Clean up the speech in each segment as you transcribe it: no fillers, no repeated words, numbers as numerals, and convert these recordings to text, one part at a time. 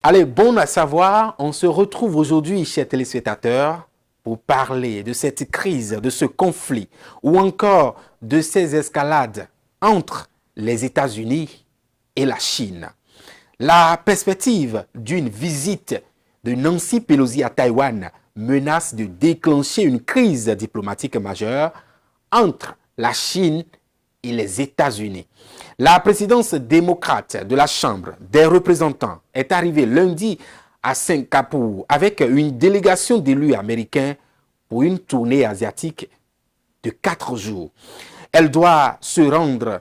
Allez, bon à savoir, on se retrouve aujourd'hui, chers téléspectateurs, pour parler de cette crise, de ce conflit, ou encore de ces escalades entre les États-Unis et la Chine. La perspective d'une visite de Nancy Pelosi à Taïwan menace de déclencher une crise diplomatique majeure entre la Chine et les États-Unis. La présidence démocrate de la Chambre des représentants est arrivée lundi à Singapour avec une délégation d'élus américains pour une tournée asiatique de 4 jours. Elle doit se rendre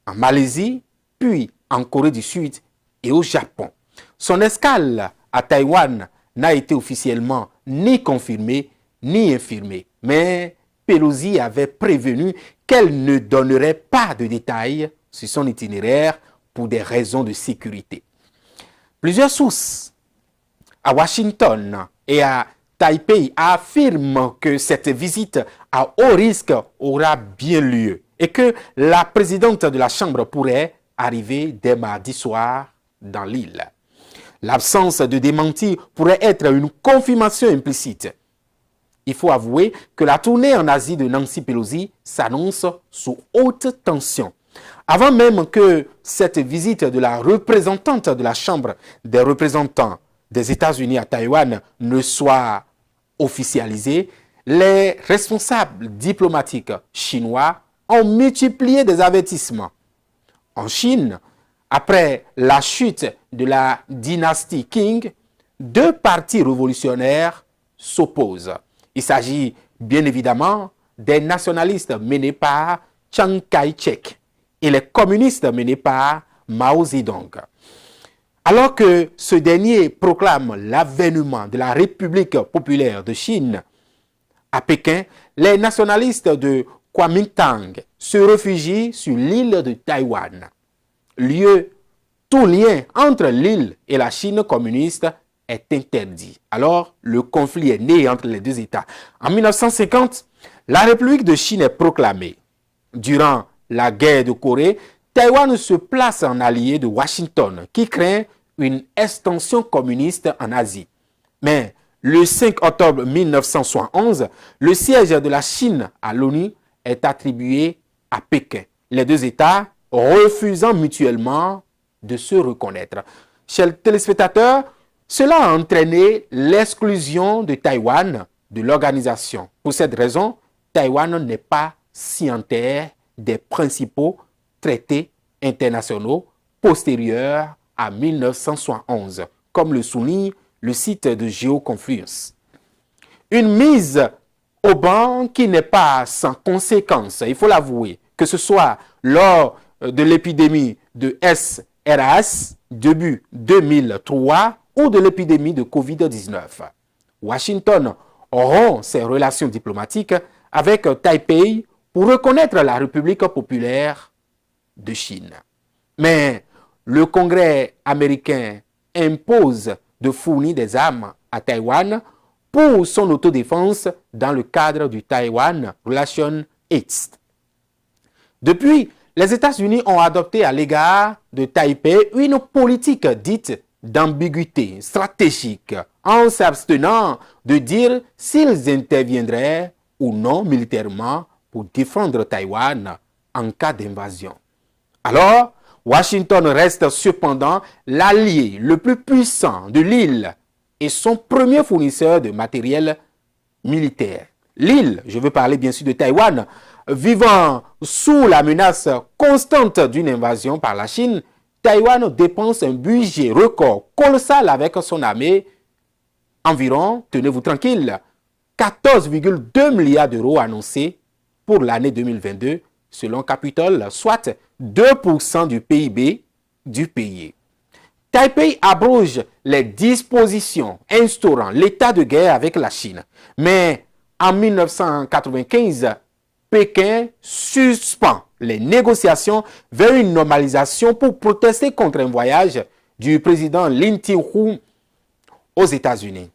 en Malaisie, puis en Corée du Sud et au Japon. Son escale à Taïwan n'a été officiellement ni confirmée ni infirmée, mais Pelosi avait prévenu qu'elle ne donnerait pas de détails sur son itinéraire pour des raisons de sécurité. Plusieurs sources à Washington et à Taipei affirment que cette visite à haut risque aura bien lieu et que la présidente de la Chambre pourrait arriver dès mardi soir dans l'île. L'absence de démenti pourrait être une confirmation implicite. Il faut avouer que la tournée en Asie de Nancy Pelosi s'annonce sous haute tension. Avant même que cette visite de la représentante de la Chambre des représentants des États-Unis à Taïwan ne soit officialisée, les responsables diplomatiques chinois ont multiplié des avertissements. En Chine, après la chute de la dynastie Qing, deux partis révolutionnaires s'opposent. Il s'agit bien évidemment des nationalistes menés par Chiang Kai-shek et les communistes menés par Mao Zedong. Alors que ce dernier proclame l'avènement de la République populaire de Chine, à Pékin, les nationalistes de Kuomintang se réfugient sur l'île de Taïwan. Tout lien entre l'île et la Chine communiste est interdit. Alors, le conflit est né entre les deux États. En 1950, la République de Chine est proclamée. Durant la guerre de Corée, Taïwan se place en allié de Washington, qui craint une extension communiste en Asie. Mais le 5 octobre 1971, le siège de la Chine à l'ONU est attribué à Pékin. Les deux États refusant mutuellement de se reconnaître. Chers téléspectateurs, cela a entraîné l'exclusion de Taïwan de l'organisation. Pour cette raison, Taïwan n'est pas signataire des principaux traités internationaux postérieurs à 1971, comme le souligne le site de GeoConfluence. Une mise au banc qui n'est pas sans conséquence, il faut l'avouer, que ce soit lors de l'épidémie de SRAS début 2003 ou de l'épidémie de Covid-19. Washington rompt ses relations diplomatiques avec Taipei pour reconnaître la République populaire de Chine. Mais le Congrès américain impose de fournir des armes à Taïwan pour son autodéfense dans le cadre du Taiwan Relation Act. Depuis, les États-Unis ont adopté à l'égard de Taipei une politique dite d'ambiguïté stratégique en s'abstenant de dire s'ils interviendraient ou non militairement pour défendre Taïwan en cas d'invasion. Alors, Washington reste cependant l'allié le plus puissant de l'île et son premier fournisseur de matériel militaire. L'île, je veux parler bien sûr de Taïwan, vivant sous la menace constante d'une invasion par la Chine, Taïwan dépense un budget record colossal avec son armée, environ, tenez-vous tranquille, 14,2 milliards d'euros annoncés pour l'année 2022, selon Capitol, soit 2% du PIB du pays. Taipei abroge les dispositions instaurant l'état de guerre avec la Chine. Mais en 1995, Pékin suspend les négociations vers une normalisation pour protester contre un voyage du président Lin Tzu aux États-Unis.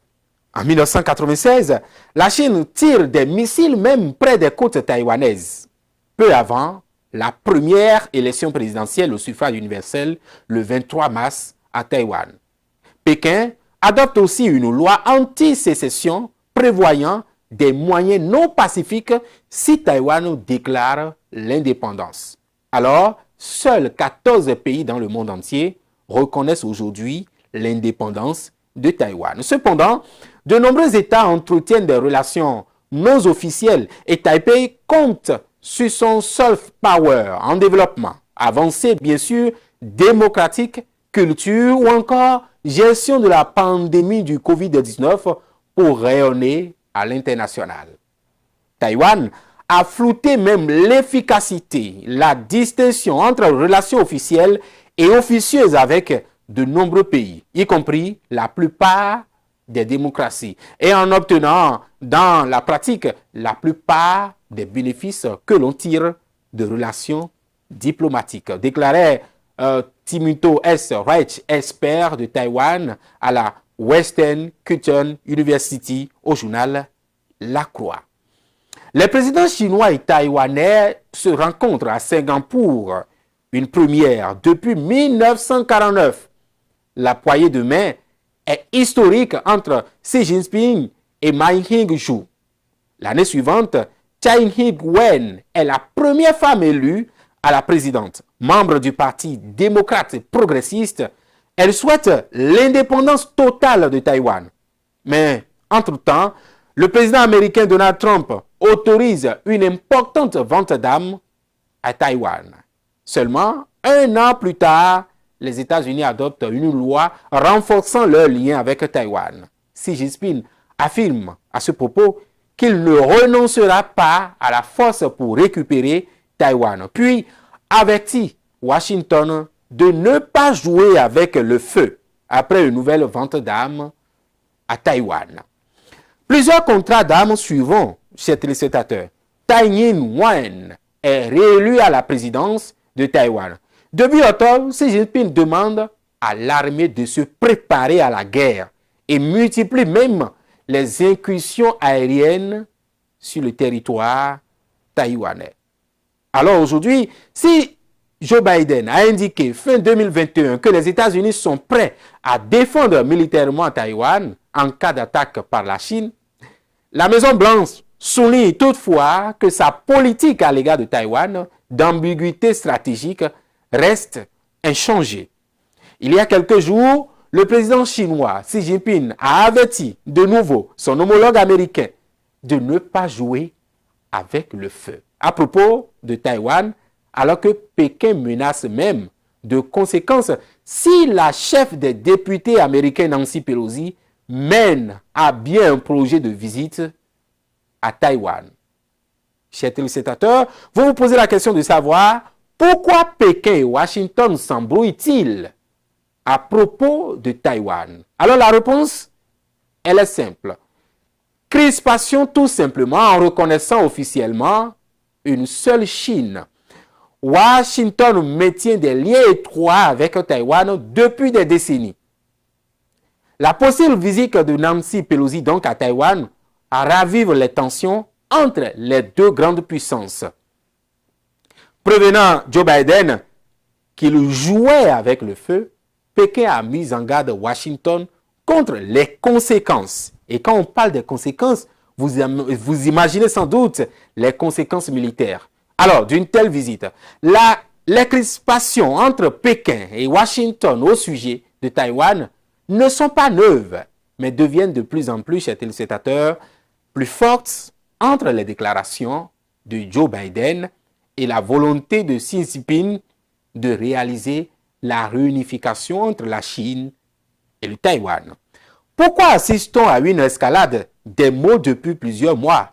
En 1996, la Chine tire des missiles même près des côtes taïwanaises. Peu avant la première élection présidentielle au suffrage universel le 23 mars à Taïwan. Pékin adopte aussi une loi anti-sécession prévoyant des moyens non pacifiques si Taïwan déclare l'indépendance. Alors, seuls 14 pays dans le monde entier reconnaissent aujourd'hui l'indépendance de Taïwan. Cependant, de nombreux États entretiennent des relations non officielles et Taipei compte sur son soft power en développement, avancée bien sûr, démocratique, culture ou encore gestion de la pandémie du Covid-19 pour rayonner à l'international. Taïwan a flouté même l'efficacité, la distinction entre relations officielles et officieuses avec de nombreux pays, y compris la plupart des démocraties, et en obtenant dans la pratique la plupart des bénéfices que l'on tire de relations diplomatiques, déclarait Timothy S. Reich, expert de Taïwan à la Western Cotton University, au journal La Croix. Les présidents chinois et taïwanais se rencontrent à Singapour, une première depuis 1949. La poignée de main est historique entre Xi Jinping et Ma Ying-jeou. L'année suivante, Tsai Ing-wen est la première femme élue à la présidente. Membre du Parti démocrate progressiste, elle souhaite l'indépendance totale de Taïwan. Mais, entre-temps, le président américain Donald Trump autorise une importante vente d'armes à Taïwan. Seulement, un an plus tard, les États-Unis adoptent une loi renforçant leur lien avec Taïwan. Xi Jinping affirme à ce propos qu'il ne renoncera pas à la force pour récupérer Taïwan, puis avertit Washington de ne pas jouer avec le feu après une nouvelle vente d'armes à Taïwan. Plusieurs contrats d'armes suivront, chers téléspectateurs. Tsai Ing-wen est réélu à la présidence de Taïwan. Début octobre, Xi Jinping demande à l'armée de se préparer à la guerre et multiplie même les incursions aériennes sur le territoire taïwanais. Alors aujourd'hui, si Joe Biden a indiqué fin 2021 que les États-Unis sont prêts à défendre militairement Taïwan en cas d'attaque par la Chine, la Maison-Blanche souligne toutefois que sa politique à l'égard de Taïwan d'ambiguïté stratégique reste inchangée. Il y a quelques jours, le président chinois Xi Jinping a averti de nouveau son homologue américain de ne pas jouer avec le feu. À propos de Taïwan, alors que Pékin menace même de conséquences si la chef des députés américains Nancy Pelosi mène à bien un projet de visite à Taïwan. Chers téléspectateurs, vous vous posez la question de savoir pourquoi Pékin et Washington s'embrouillent-ils à propos de Taïwan. Alors la réponse, elle est simple. Crispation tout simplement en reconnaissant officiellement une seule Chine. Washington maintient des liens étroits avec Taïwan depuis des décennies. La possible visite de Nancy Pelosi donc à Taïwan ravive les tensions entre les deux grandes puissances. Prévenant Joe Biden qu'il jouait avec le feu, Pékin a mis en garde Washington contre les conséquences. Et quand on parle des conséquences, vous imaginez sans doute les conséquences militaires. Alors, d'une telle visite, les crispations entre Pékin et Washington au sujet de Taïwan ne sont pas neuves, mais deviennent de plus en plus, chers téléspectateurs, plus fortes entre les déclarations de Joe Biden et la volonté de Xi Jinping de réaliser la réunification entre la Chine et le Taïwan. Pourquoi assistons à une escalade des mots depuis plusieurs mois?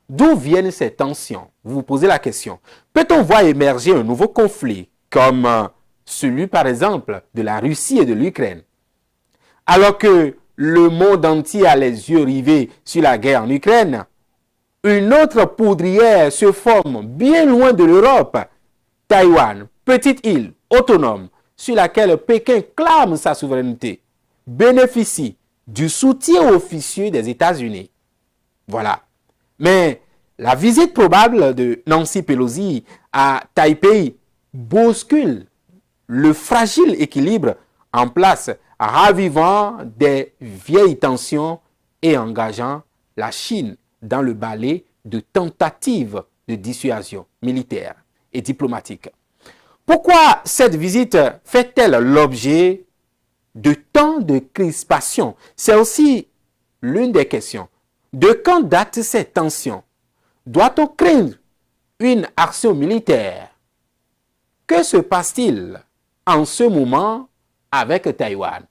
D'où viennent ces tensions? Vous vous posez la question. Peut-on voir émerger un nouveau conflit comme celui par exemple de la Russie et de l'Ukraine? Alors que le monde entier a les yeux rivés sur la guerre en Ukraine, une autre poudrière se forme bien loin de l'Europe. Taïwan, petite île autonome sur laquelle Pékin clame sa souveraineté, bénéficie du soutien officieux des États-Unis. Voilà. Mais la visite probable de Nancy Pelosi à Taipei bouscule le fragile équilibre en place ravivant des vieilles tensions et engageant la Chine dans le balai de tentatives de dissuasion militaire et diplomatique. Pourquoi cette visite fait-elle l'objet de tant de crispation? C'est aussi l'une des questions. De quand datent ces tensions? Doit-on craindre une action militaire? Que se passe-t-il en ce moment avec Taïwan?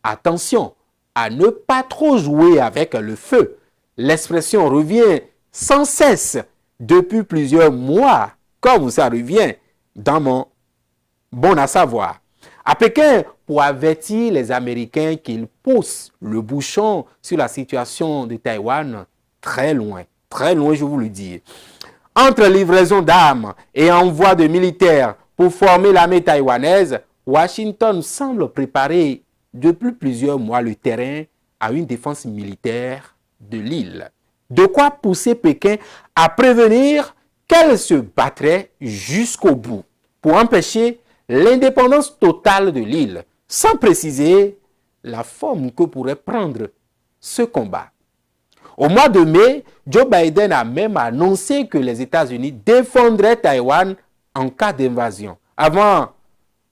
Attention à ne pas trop jouer avec le feu. L'expression revient sans cesse depuis plusieurs mois, comme ça revient dans mon bon à savoir. À Pékin, pour avertir les Américains qu'ils poussent le bouchon sur la situation de Taïwan très loin, je vous le dis. Entre livraison d'armes et envoi de militaires pour former l'armée taïwanaise, Washington semble préparer depuis plusieurs mois le terrain à une défense militaire de l'île. De quoi pousser Pékin à prévenir qu'elle se battrait jusqu'au bout pour empêcher l'indépendance totale de l'île, sans préciser la forme que pourrait prendre ce combat. Au mois de mai, Joe Biden a même annoncé que les États-Unis défendraient Taïwan en cas d'invasion, avant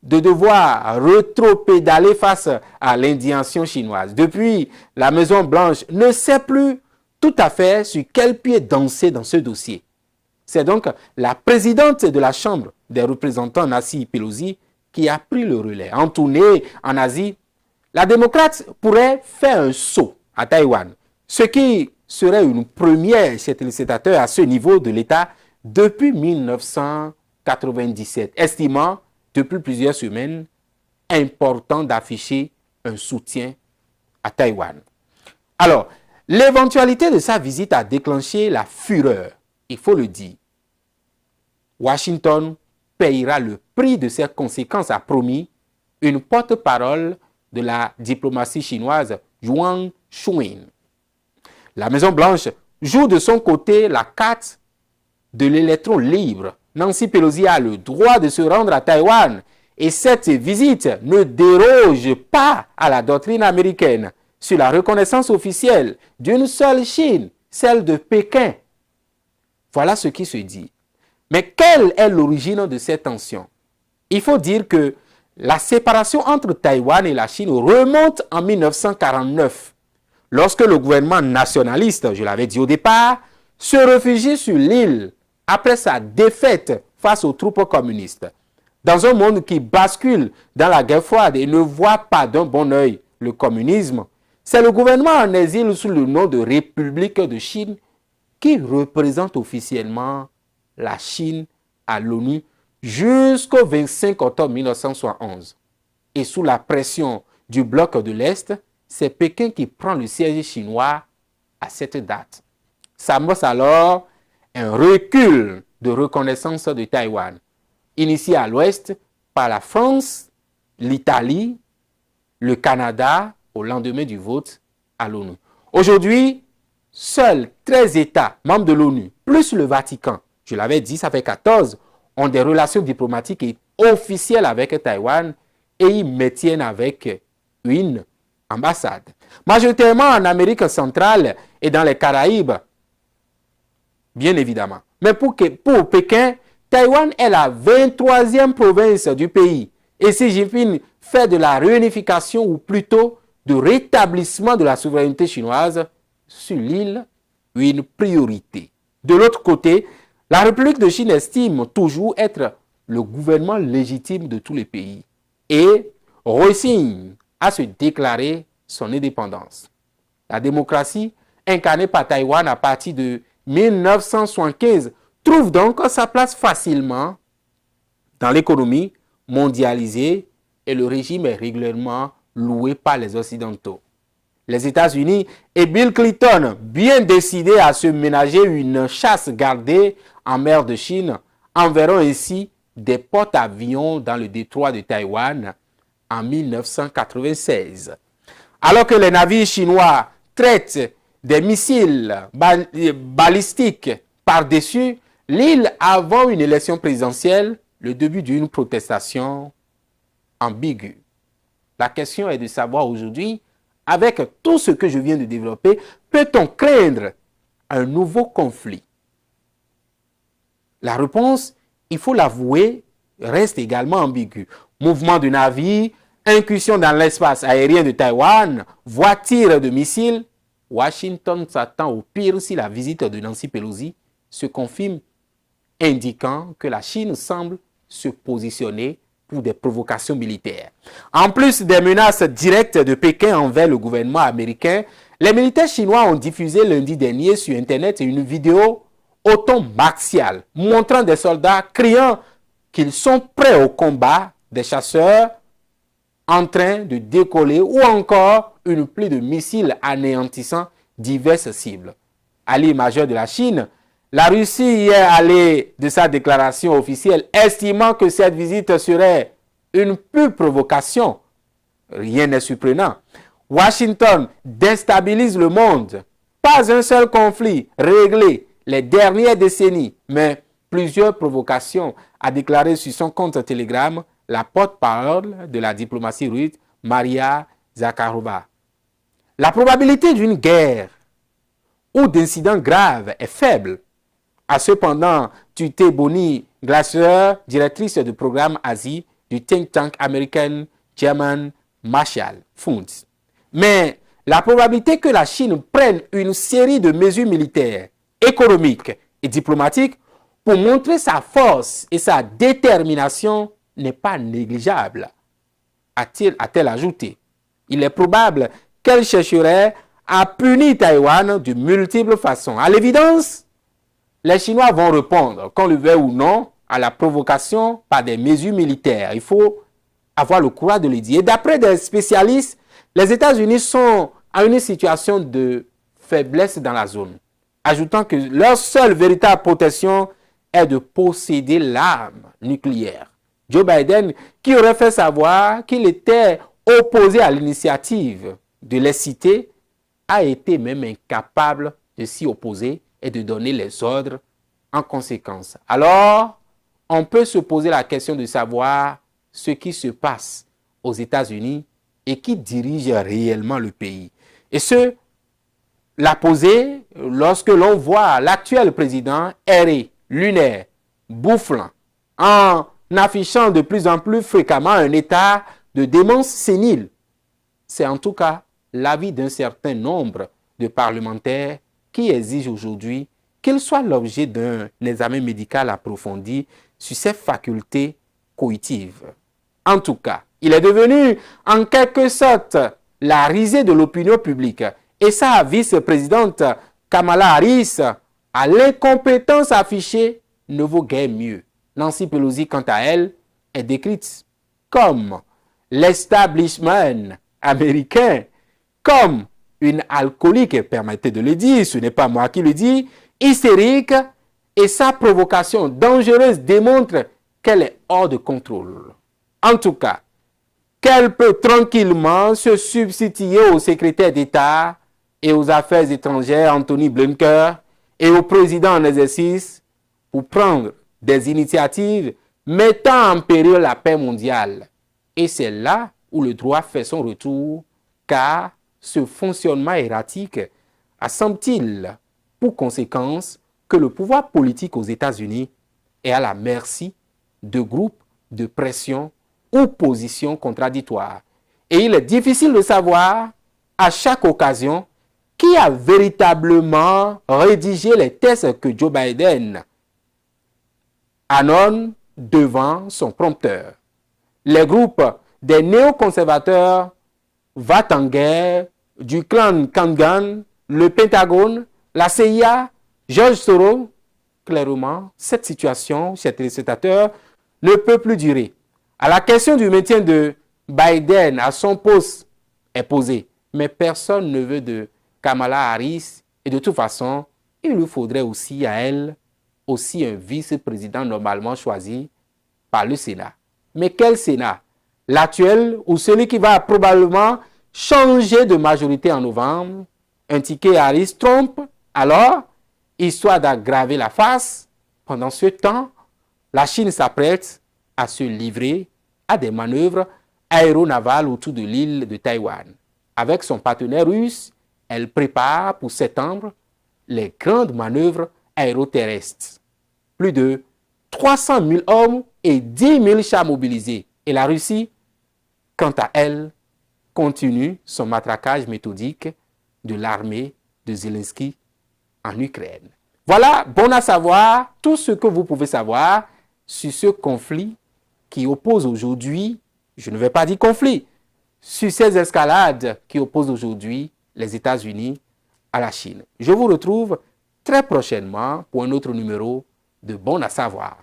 de devoir rétropédaler face à l'indignation chinoise. Depuis, la Maison-Blanche ne sait plus tout à fait sur quel pied danser dans ce dossier. C'est donc la présidente de la Chambre des représentants, Nancy Pelosi, qui a pris le relais. En tournée en Asie, la démocrate pourrait faire un saut à Taïwan, ce qui serait une première chez les sénateurs à ce niveau de l'État depuis 1997, estimant depuis plusieurs semaines important d'afficher un soutien à Taïwan. Alors, l'éventualité de sa visite a déclenché la fureur, il faut le dire. Washington payera le prix de ses conséquences, a promis une porte-parole de la diplomatie chinoise, Wang Shuin. La Maison-Blanche joue de son côté la carte de l'électron libre. Nancy Pelosi a le droit de se rendre à Taïwan et cette visite ne déroge pas à la doctrine américaine sur la reconnaissance officielle d'une seule Chine, celle de Pékin. Voilà ce qui se dit. Mais quelle est l'origine de ces tensions? Il faut dire que la séparation entre Taïwan et la Chine remonte en 1949, lorsque le gouvernement nationaliste, je l'avais dit au départ, se réfugie sur l'île après sa défaite face aux troupes communistes. Dans un monde qui bascule dans la guerre froide et ne voit pas d'un bon œil le communisme, c'est le gouvernement en exil sous le nom de République de Chine qui représente officiellement la Chine à l'ONU jusqu'au 25 octobre 1971. Et sous la pression du bloc de l'Est, c'est Pékin qui prend le siège chinois à cette date. S'amorce alors un recul de reconnaissance de Taïwan, initié à l'Ouest par la France, l'Italie, le Canada au lendemain du vote à l'ONU. Aujourd'hui, seuls 13 États membres de l'ONU, plus le Vatican, je l'avais dit, ça fait 14, ont des relations diplomatiques et officielles avec Taïwan et y maintiennent avec une ambassade. Majoritairement en Amérique centrale et dans les Caraïbes, bien évidemment. Mais pour Pékin, Taïwan est la 23e province du pays. Et Xi Jinping fait de la réunification ou plutôt de rétablissement de la souveraineté chinoise sur l'île une priorité. De l'autre côté, la République de Chine estime toujours être le gouvernement légitime de tous les pays et resigne à se déclarer son indépendance. La démocratie incarnée par Taïwan à partir de 1975 trouve donc sa place facilement dans l'économie mondialisée et le régime est régulièrement loué par les Occidentaux. Les États-Unis et Bill Clinton, bien décidés à se ménager une chasse gardée en mer de Chine, enverront ainsi des porte-avions dans le détroit de Taïwan en 1996. Alors que les navires chinois traitent des missiles balistiques par-dessus l'île avant une élection présidentielle, le début d'une protestation ambiguë. La question est de savoir aujourd'hui, avec tout ce que je viens de développer, peut-on craindre un nouveau conflit? La réponse, il faut l'avouer, reste également ambiguë. Mouvement de navires, incursion dans l'espace aérien de Taïwan, voire tir de missiles, Washington s'attend au pire si la visite de Nancy Pelosi se confirme, indiquant que la Chine semble se positionner pour des provocations militaires. En plus des menaces directes de Pékin envers le gouvernement américain, les militaires chinois ont diffusé lundi dernier sur Internet une vidéo au ton martial, montrant des soldats criant qu'ils sont prêts au combat, des chasseurs en train de décoller ou encore une pluie de missiles anéantissant diverses cibles. À l'image de la Chine, la Russie y est allée de sa déclaration officielle, estimant que cette visite serait une pure provocation. Rien n'est surprenant. Washington déstabilise le monde. Pas un seul conflit réglé les dernières décennies, mais plusieurs provocations, a déclaré sur son compte Telegram la porte-parole de la diplomatie russe, Maria Zakharova. La probabilité d'une guerre ou d'incidents graves est faible, a cependant tuité Bonnie Glaser, directrice du programme Asie du think tank américain German Marshall Fund. Mais la probabilité que la Chine prenne une série de mesures militaires, économiques et diplomatiques pour montrer sa force et sa détermination n'est pas négligeable, a-t-elle ajouté. Il est probable qu'elle chercherait à punir Taïwan de multiples façons. À l'évidence, les Chinois vont répondre, qu'on le veuille ou non, à la provocation par des mesures militaires. Il faut avoir le courage de le dire. Et d'après des spécialistes, les États-Unis sont en une situation de faiblesse dans la zone, ajoutant que leur seule véritable protection est de posséder l'arme nucléaire. Joe Biden, qui aurait fait savoir qu'il était opposé à l'initiative de les citer, a été même incapable de s'y opposer et de donner les ordres en conséquence. Alors, on peut se poser la question de savoir ce qui se passe aux États-Unis et qui dirige réellement le pays. Et ce, l'a posé lorsque l'on voit l'actuel président errer, lunaire, bouflant, en affichant de plus en plus fréquemment un état de démence sénile. C'est en tout cas l'avis d'un certain nombre de parlementaires qui exigent aujourd'hui qu'il soit l'objet d'un examen médical approfondi sur ses facultés cognitives. En tout cas, il est devenu en quelque sorte la risée de l'opinion publique et sa vice-présidente Kamala Harris, à l'incompétence affichée, ne vaut guère mieux. Nancy Pelosi, quant à elle, est décrite comme l'establishment américain, comme une alcoolique, permettez de le dire, ce n'est pas moi qui le dis, hystérique, et sa provocation dangereuse démontre qu'elle est hors de contrôle. En tout cas, qu'elle peut tranquillement se substituer au secrétaire d'État et aux affaires étrangères Anthony Blinken et au président en exercice pour prendre des initiatives mettant en péril la paix mondiale. Et c'est là où le droit fait son retour, car ce fonctionnement erratique a, semble-t-il, pour conséquence que le pouvoir politique aux États-Unis est à la merci de groupes de pression ou positions contradictoires. Et il est difficile de savoir à chaque occasion qui a véritablement rédigé les textes que Joe Biden annonce devant son prompteur. Les groupes des néoconservateurs va-t-en-guerre, du clan Kangan, le Pentagone, la CIA, George Soros. Clairement, cette situation, chers téléspectateurs, ne peut plus durer. À la question du maintien de Biden à son poste est posée, mais personne ne veut de Kamala Harris et de toute façon, il lui faudrait aussi à elle aussi un vice-président normalement choisi par le Sénat. Mais quel Sénat? L'actuel ou celui qui va probablement changer de majorité en novembre? Un ticket Harris-Trump? Alors, histoire d'aggraver la face, pendant ce temps, la Chine s'apprête à se livrer à des manœuvres aéronavale autour de l'île de Taïwan. Avec son partenaire russe, elle prépare pour septembre les grandes manœuvres aéroterrestres. Plus de 300 000 hommes et 10 000 chars mobilisés. Et la Russie, quant à elle, continue son matraquage méthodique de l'armée de Zelensky en Ukraine. Voilà, bon à savoir, tout ce que vous pouvez savoir sur ce conflit qui oppose aujourd'hui, je ne vais pas dire conflit, sur ces escalades qui opposent aujourd'hui les États-Unis à la Chine. Je vous retrouve très prochainement pour un autre numéro de Bon à savoir.